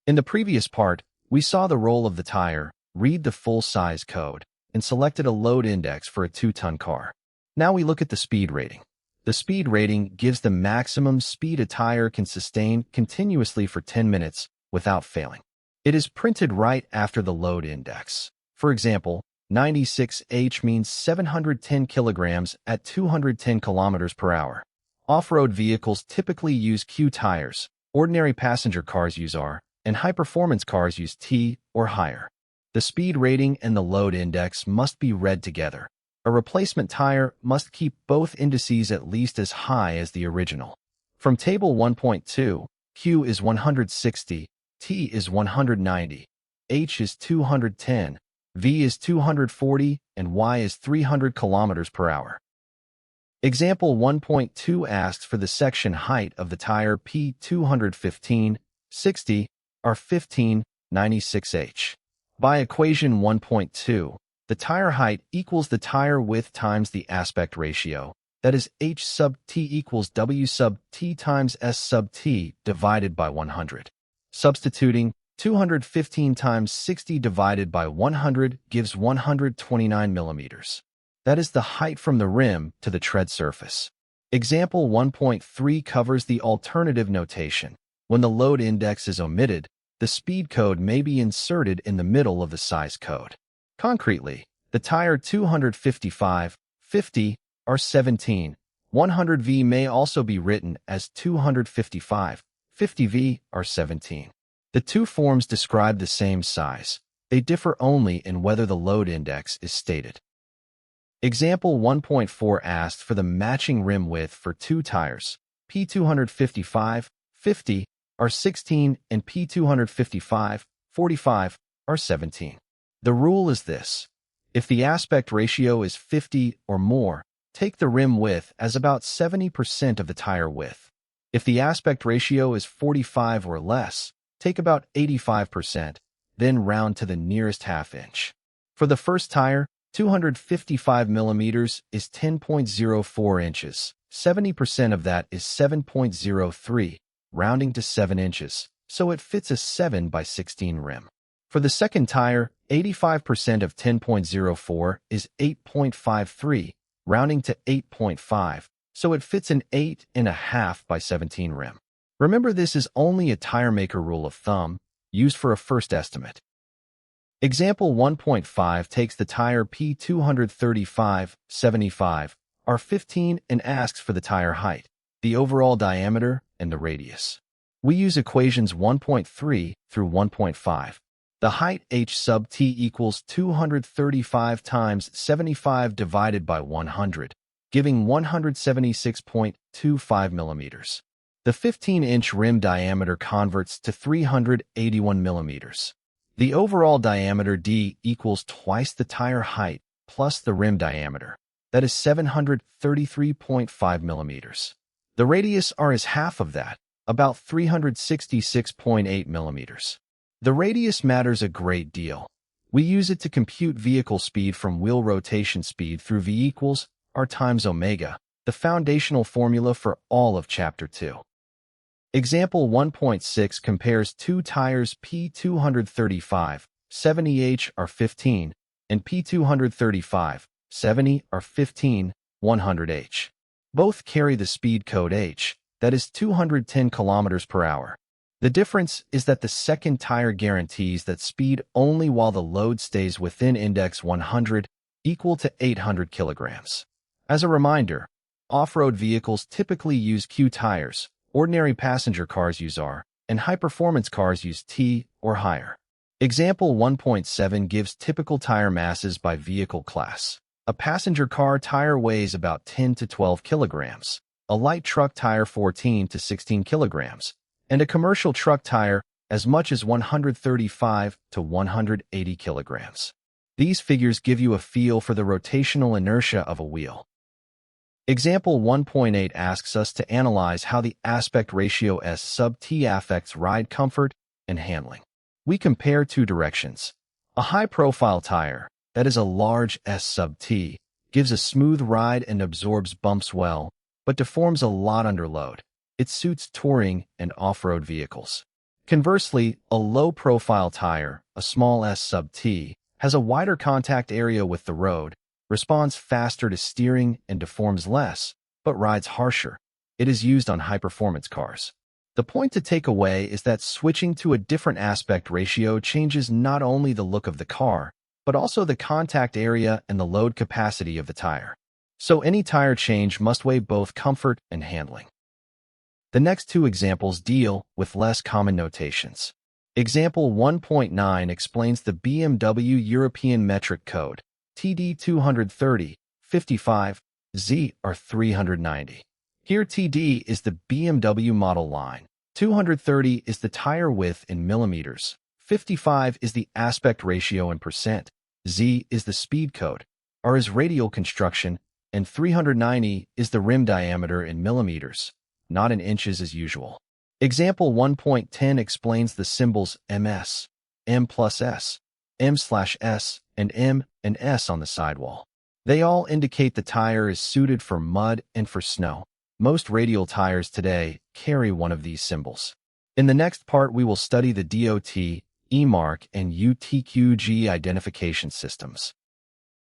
In the previous part, we saw the role of the tire, read the full-size code, and selected a load index for a 2-ton car. Now we look at the speed rating. The speed rating gives the maximum speed a tire can sustain continuously for 10 minutes without failing. It is printed right after the load index. For example, 96H means 710 kilograms at 210 kilometers per hour. Off-road vehicles typically use Q tires, ordinary passenger cars use R, and high-performance cars use T or higher. The speed rating and the load index must be read together. A replacement tire must keep both indices at least as high as the original. From Table 1.2, Q is 160, T is 190, H is 210, V is 240, and Y is 300 kilometers per hour. Example 1.2 asks for the section height of the tire P215, 60, R15, 96H. By equation 1.2, the tire height equals the tire width times the aspect ratio, that is H sub T equals W sub T times S sub T divided by 100. Substituting 215 times 60 divided by 100 gives 129 millimeters. That is the height from the rim to the tread surface. Example 1.3 covers the alternative notation. When the load index is omitted, the speed code may be inserted in the middle of the size code. Concretely, the tire 255, 50, R17, 100V may also be written as 255, 50V, R17. The two forms describe the same size. They differ only in whether the load index is stated. Example 1.4 asked for the matching rim width for two tires, P255, 50, R16, and P255, 45, R17. The rule is this. If the aspect ratio is 50 or more, take the rim width as about 70% of the tire width. If the aspect ratio is 45 or less, take about 85%, then round to the nearest half inch. For the first tire, 255 millimeters is 10.04 inches. 70% of that is 7.03, rounding to 7 inches, so it fits a 7 by 16 rim. For the second tire, 85% of 10.04 is 8.53, rounding to 8.5, so it fits an 8.5 by 17 rim. Remember, this is only a tire maker rule of thumb, used for a first estimate. Example 1.5 takes the tire P235, 75, R15 and asks for the tire height, the overall diameter, and the radius. We use equations 1.3 through 1.5. The height H sub T equals 235 times 75 divided by 100, giving 176.25 millimeters. The 15-inch rim diameter converts to 381 millimeters. The overall diameter D equals twice the tire height plus the rim diameter. That is 733.5 millimeters. The radius R is half of that, about 366.8 millimeters. The radius matters a great deal. We use it to compute vehicle speed from wheel rotation speed through V equals R times omega, the foundational formula for all of Chapter 2. Example 1.6 compares two tires P235, 70H R15, and P235, 70 R15, 100H. Both carry the speed code H, that is 210 kilometers per hour. The difference is that the second tire guarantees that speed only while the load stays within index 100, equal to 800 kilograms. As a reminder, off-road vehicles typically use Q tires, ordinary passenger cars use R, and high-performance cars use T or higher. Example 1.7 gives typical tire masses by vehicle class. A passenger car tire weighs about 10 to 12 kilograms, a light truck tire 14 to 16 kilograms, and a commercial truck tire as much as 135 to 180 kilograms. These figures give you a feel for the rotational inertia of a wheel. Example 1.8 asks us to analyze how the aspect ratio S sub T affects ride comfort and handling. We compare two directions. A high-profile tire, that is a large S sub T, gives a smooth ride and absorbs bumps well, but deforms a lot under load. It suits touring and off-road vehicles. Conversely, a low-profile tire, a small S sub T, has a wider contact area with the road, responds faster to steering and deforms less, but rides harsher. It is used on high-performance cars. The point to take away is that switching to a different aspect ratio changes not only the look of the car, but also the contact area and the load capacity of the tire. So any tire change must weigh both comfort and handling. The next two examples deal with less common notations. Example 1.9 explains the BMW European Metric Code, TD 230, 55, Z or 390. Here TD is the BMW model line, 230 is the tire width in millimeters, 55 is the aspect ratio in percent, Z is the speed code, R is radial construction, and 390 is the rim diameter in millimeters, not in inches as usual. Example 1.10 explains the symbols MS, M plus S, M/S, and M and S on the sidewall. They all indicate the tire is suited for mud and for snow. Most radial tires today carry one of these symbols. In the next part, we will study the DOT, E-mark, and UTQG identification systems.